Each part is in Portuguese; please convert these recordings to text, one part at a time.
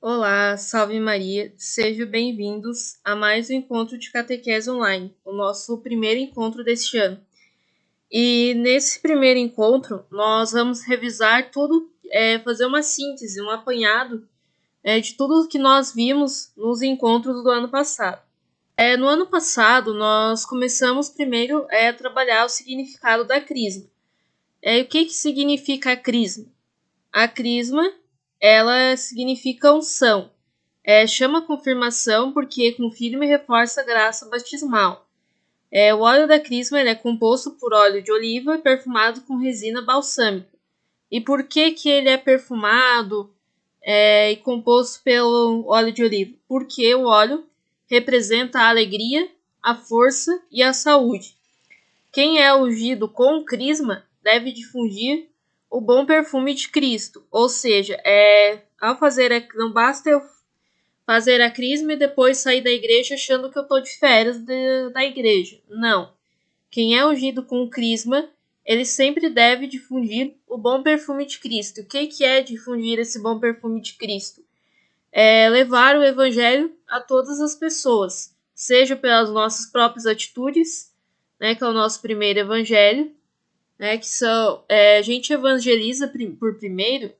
Olá, salve Maria, sejam bem-vindos a mais um encontro de catequese online, o nosso primeiro encontro deste ano. E nesse primeiro encontro, nós vamos revisar tudo, fazer uma síntese, um apanhado de tudo que nós vimos nos encontros do ano passado. No ano passado, nós começamos primeiro a trabalhar o significado da crisma. O que significa a crisma? A crisma, ela significa unção. Chama confirmação porque confirma e reforça a graça batismal. O óleo da crisma é composto por óleo de oliva perfumado com resina balsâmica. E por que ele é perfumado e composto pelo óleo de oliva? Porque o óleo representa a alegria, a força e a saúde. Quem é ungido com crisma deve difundir o bom perfume de Cristo. Ou seja, ao fazer, não basta eu fazer a crisma e depois sair da igreja achando que eu tô de férias da igreja. Não. Quem é ungido com o crisma, ele sempre deve difundir o bom perfume de Cristo. O que é difundir esse bom perfume de Cristo? É levar o evangelho a todas as pessoas, seja pelas nossas próprias atitudes, né, que é o nosso primeiro evangelho, né, que são, a gente evangeliza por primeiro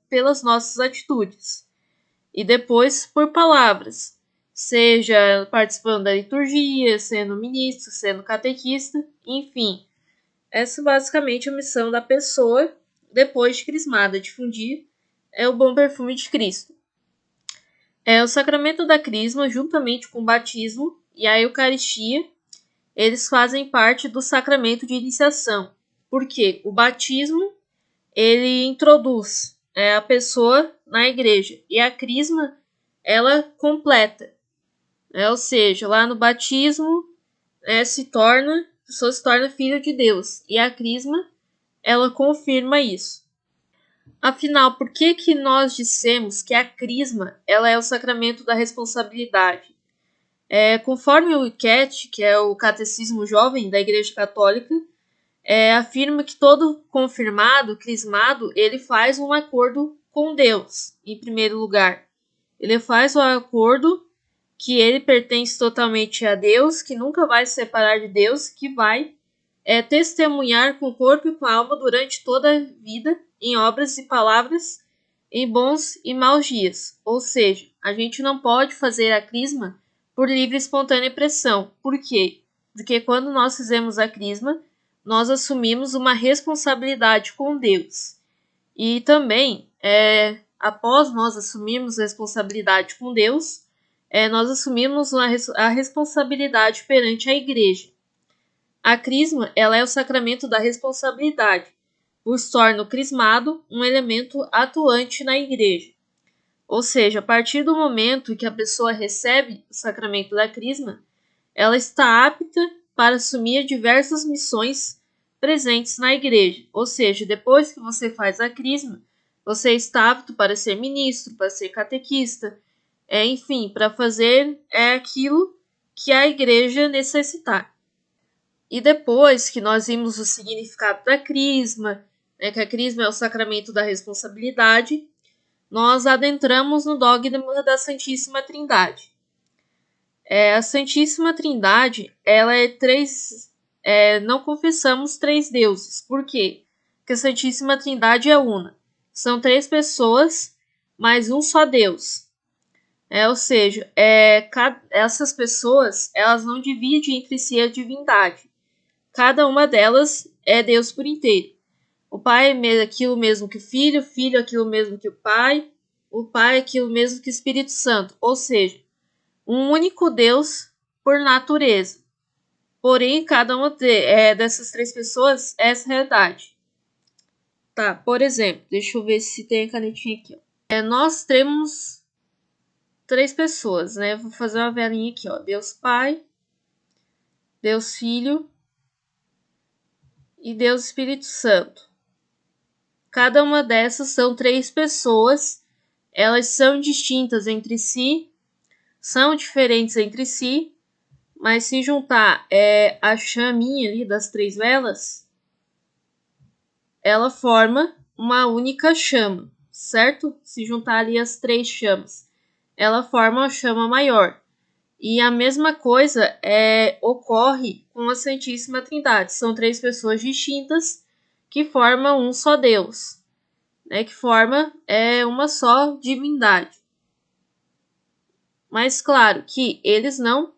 pelas nossas atitudes. E depois por palavras, seja participando da liturgia, sendo ministro, sendo catequista, enfim. Essa basicamente é a missão da pessoa depois de crismada, difundir o bom perfume de Cristo. O sacramento da crisma, juntamente com o batismo e a Eucaristia, eles fazem parte do sacramento de iniciação. Porque o batismo, ele introduz a pessoa na igreja. E a crisma, ela completa. Ou seja, lá no batismo, a pessoa se torna filho de Deus. E a crisma, ela confirma isso. Afinal, por que nós dissemos que a crisma ela é o sacramento da responsabilidade? Conforme o CAT, que é o Catecismo Jovem da Igreja Católica, afirma que todo confirmado, crismado, ele faz um acordo com Deus, em primeiro lugar. Ele faz um acordo que ele pertence totalmente a Deus, que nunca vai se separar de Deus, que vai testemunhar com o corpo e com a alma durante toda a vida, em obras e palavras, em bons e maus dias. Ou seja, a gente não pode fazer a crisma por livre e espontânea pressão. Por quê? Porque quando nós fizemos a crisma, nós assumimos uma responsabilidade com Deus. E também, após nós assumirmos a responsabilidade com Deus, nós assumimos a responsabilidade perante a igreja. A crisma ela é o sacramento da responsabilidade, pois torna o crismado um elemento atuante na igreja. Ou seja, a partir do momento que a pessoa recebe o sacramento da crisma, ela está apta para assumir diversas missões presentes na igreja. Ou seja, depois que você faz a crisma, você está apto para ser ministro, para ser catequista, enfim, para fazer aquilo que a igreja necessitar. E depois que nós vimos o significado da crisma, que a crisma é o sacramento da responsabilidade, nós adentramos no dogma da Santíssima Trindade. A Santíssima Trindade, ela é não confessamos três deuses. Por quê? Porque a Santíssima Trindade é una. São três pessoas, mas um só Deus. Ou seja, essas pessoas, elas não dividem entre si a divindade. Cada uma delas é Deus por inteiro. O Pai é aquilo mesmo que o Filho é aquilo mesmo que o Pai é aquilo mesmo que o Espírito Santo. Ou seja, um único Deus por natureza. Porém, cada uma dessas três pessoas é essa realidade. Tá, por exemplo, deixa eu ver se tem a canetinha aqui. Nós temos três pessoas, né? Vou fazer uma velhinha aqui, ó. Deus Pai, Deus Filho e Deus Espírito Santo. Cada uma dessas são três pessoas, elas são distintas entre si, são diferentes entre si, mas se juntar a chaminha ali das três velas, ela forma uma única chama, certo? Se juntar ali as três chamas. ela forma a chama maior. E a mesma coisa ocorre com a Santíssima Trindade. São três pessoas distintas que formam um só Deus, né, que forma uma só divindade. Mas claro que eles não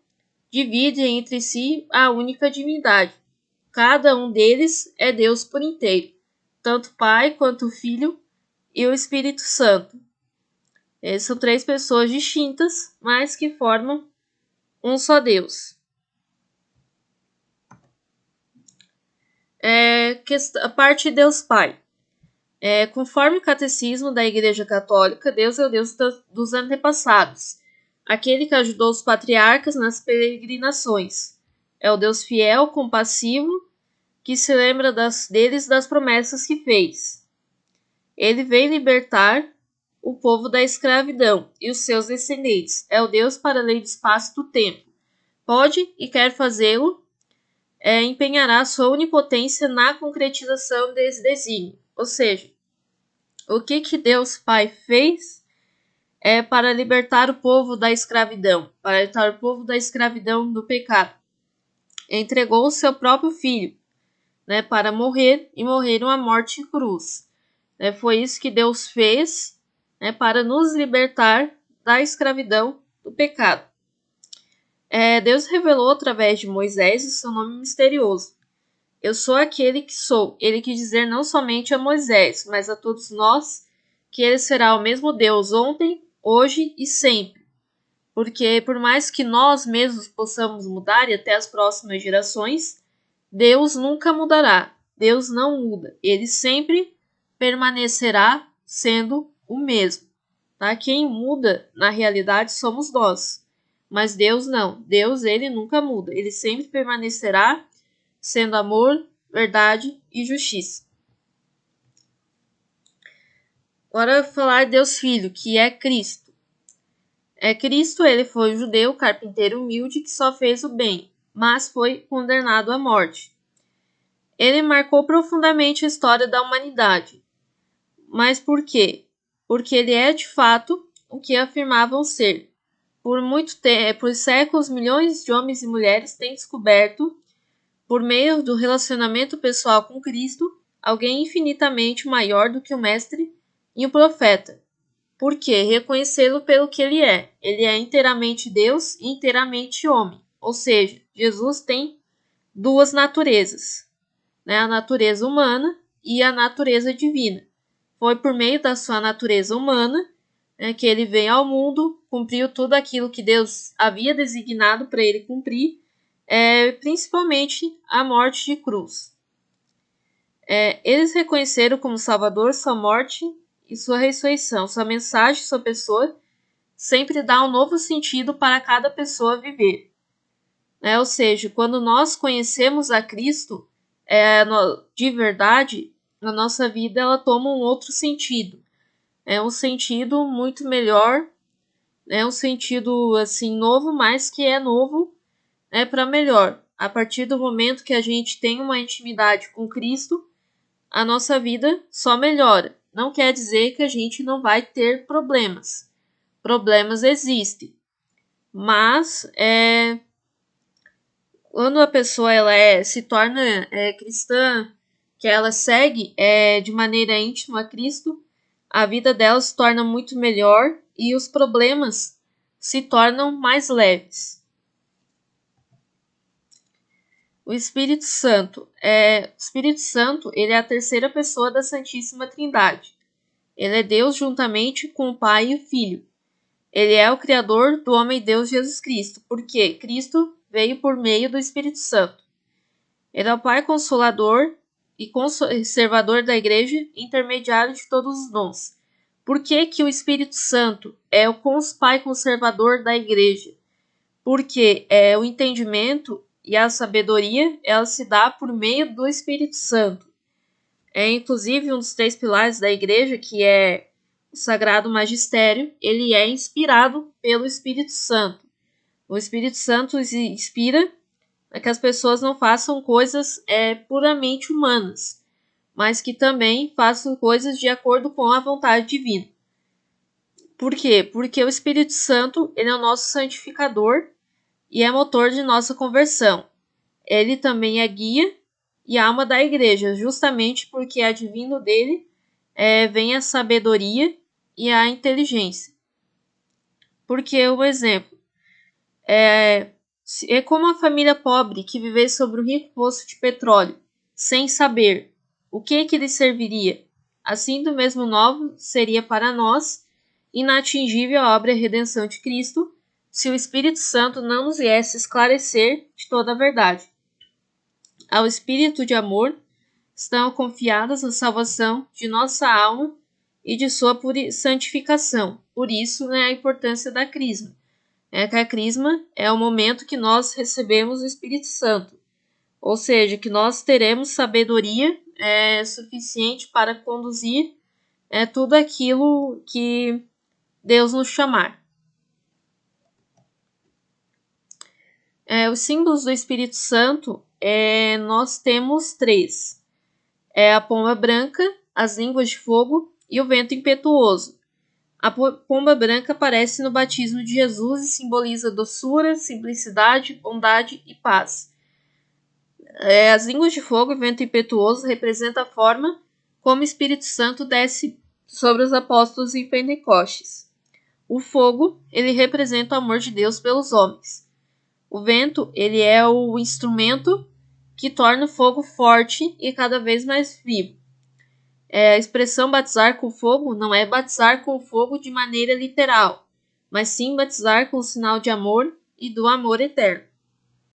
dividem entre si a única divindade. Cada um deles é Deus por inteiro, tanto o Pai quanto o Filho e o Espírito Santo. Eles são três pessoas distintas, mas que formam um só Deus. A parte de Deus Pai. Conforme o catecismo da Igreja Católica, Deus é o Deus dos antepassados, aquele que ajudou os patriarcas nas peregrinações. É o Deus fiel, compassivo, que se lembra deles das promessas que fez. Ele veio libertar o povo da escravidão e os seus descendentes. É o Deus para além do espaço e do tempo. Pode e quer fazê-lo, empenhará sua onipotência na concretização desse desígnio. Ou seja, o que Deus Pai fez para libertar o povo da escravidão, para libertar o povo da escravidão do pecado. Entregou o seu próprio Filho, né, para morrer e morrer uma morte de cruz. Foi isso que Deus fez, né, para nos libertar da escravidão do pecado. Deus revelou através de Moisés o seu nome misterioso. Eu sou aquele que sou. Ele quis dizer não somente a Moisés, mas a todos nós, que ele será o mesmo Deus ontem, hoje e sempre. Porque por mais que nós mesmos possamos mudar e até as próximas gerações, Deus nunca mudará. Deus não muda. Ele sempre permanecerá sendo o mesmo. Tá? Quem muda, na realidade, somos nós. Mas Deus não. Deus, ele nunca muda. Ele sempre permanecerá sendo amor, verdade e justiça. Agora falar de Deus Filho, que é Cristo. Cristo, ele foi um judeu, carpinteiro humilde, que só fez o bem, mas foi condenado à morte. Ele marcou profundamente a história da humanidade. Mas por quê? Porque ele é, de fato, o que afirmavam ser. Por séculos, milhões de homens e mulheres têm descoberto, por meio do relacionamento pessoal com Cristo, alguém infinitamente maior do que o Mestre e o Profeta. Por quê? Reconhecê-lo pelo que ele é. Ele é inteiramente Deus e inteiramente homem. Ou seja, Jesus tem duas naturezas, né? A natureza humana e a natureza divina. Foi por meio da sua natureza humana, né, que ele veio ao mundo, cumpriu tudo aquilo que Deus havia designado para ele cumprir, principalmente a morte de cruz. Eles reconheceram como Salvador sua morte e sua ressurreição. Sua mensagem, sua pessoa, sempre dá um novo sentido para cada pessoa viver. Ou seja, quando nós conhecemos a Cristo de verdade, a nossa vida ela toma um outro sentido. É um sentido muito melhor, um sentido assim novo, mas que é novo para melhor. A partir do momento que a gente tem uma intimidade com Cristo, a nossa vida só melhora. Não quer dizer que a gente não vai ter problemas. Problemas existem. Mas quando a pessoa se torna cristã, que ela segue de maneira íntima a Cristo, a vida dela se torna muito melhor e os problemas se tornam mais leves. O Espírito Santo. O Espírito Santo, ele é a terceira pessoa da Santíssima Trindade. Ele é Deus juntamente com o Pai e o Filho. Ele é o Criador do homem Deus Jesus Cristo, porque Cristo veio por meio do Espírito Santo. Ele é o Pai Consolador e conservador da Igreja, intermediário de todos os dons. Por que o Espírito Santo é o Pai Conservador da Igreja? Porque o entendimento e a sabedoria, ela se dá por meio do Espírito Santo. Inclusive, um dos 3 pilares da igreja, que é o Sagrado Magistério, ele é inspirado pelo Espírito Santo. O Espírito Santo inspira para que as pessoas não façam coisas puramente humanas, mas que também façam coisas de acordo com a vontade divina. Por quê? Porque o Espírito Santo, ele é o nosso santificador e é motor de nossa conversão. Ele também é guia e alma da igreja, justamente porque advindo dele vem a sabedoria e a inteligência. Porque, um exemplo, é como a família pobre que vivesse sobre o rico poço de petróleo, sem saber o que lhe serviria. Assim, do mesmo modo, seria para nós inatingível a obra e a redenção de Cristo, se o Espírito Santo não nos viesse esclarecer de toda a verdade. Ao Espírito de amor estão confiadas a salvação de nossa alma e de sua santificação. Por isso, a importância da crisma. Que a crisma é o momento que nós recebemos o Espírito Santo, ou seja, que nós teremos sabedoria suficiente para conduzir tudo aquilo que Deus nos chamar. Os símbolos do Espírito Santo, nós temos 3. A pomba branca, as línguas de fogo e o vento impetuoso. A pomba branca aparece no batismo de Jesus e simboliza doçura, simplicidade, bondade e paz. As línguas de fogo e o vento impetuoso representam a forma como o Espírito Santo desce sobre os apóstolos em Pentecostes. O fogo, ele representa o amor de Deus pelos homens. O vento, ele é o instrumento que torna o fogo forte e cada vez mais vivo. A expressão batizar com fogo não é batizar com fogo de maneira literal, mas sim batizar com o sinal de amor e do amor eterno.